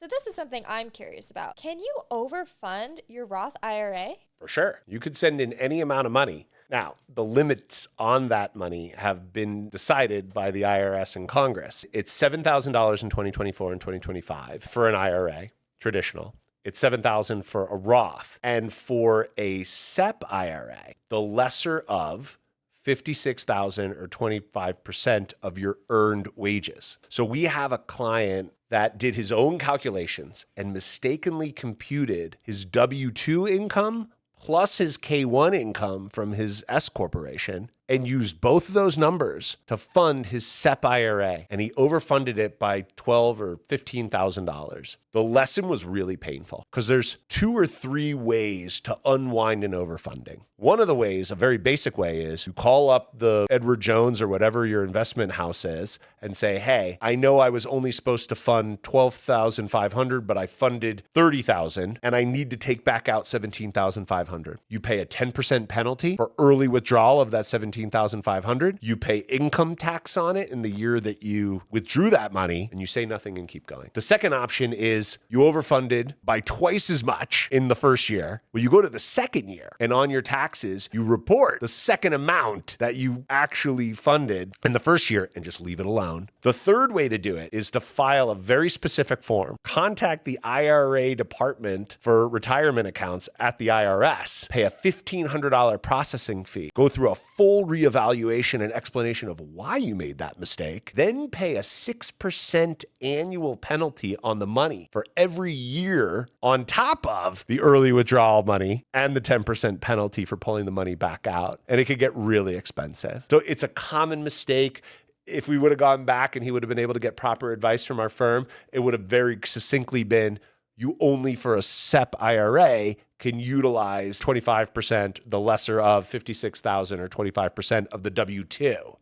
So this is something I'm curious about. Can you overfund your Roth IRA? For sure. You could send in any amount of money. Now, the limits on that money have been decided by the IRS and Congress. It's $7,000 in 2024 and 2025 for an IRA, traditional. It's $7,000 for a Roth. And for a SEP IRA, the lesser of $56,000 or 25% of your earned wages. So we have a client that did his own calculations and mistakenly computed his W-2 income plus his K-1 income from his S corporation and used both of those numbers to fund his SEP IRA. And he overfunded it by $12,000 or $15,000. The lesson was really painful because there's 2 or 3 ways to unwind an overfunding. One of the ways, a very basic way, is you call up the Edward Jones or whatever your investment house is and say, hey, I know I was only supposed to fund $12,500, but I funded $30,000 and I need to take back out $17,500. You pay a 10% penalty for early withdrawal of that $17,500. You pay income tax on it in the year that you withdrew that money, and you say nothing and keep going. The second option is you overfunded by twice as much in the first year. Well, you go to the second year, and on your taxes, you report the second amount that you actually funded in the first year and just leave it alone. The third way to do it is to file a very specific form. Contact the IRA department for retirement accounts at the IRS. Pay a $1,500 processing fee. Go through a full reevaluation and explanation of why you made that mistake. Then pay a 6% annual penalty on the money for every year on top of the early withdrawal money and the 10% penalty for pulling the money back out. And it could get really expensive. So it's a common mistake. If we would have gone back and he would have been able to get proper advice from our firm, it would have very succinctly been, you only for a SEP IRA can utilize 25%, the lesser of $56,000 or 25% of the W-2.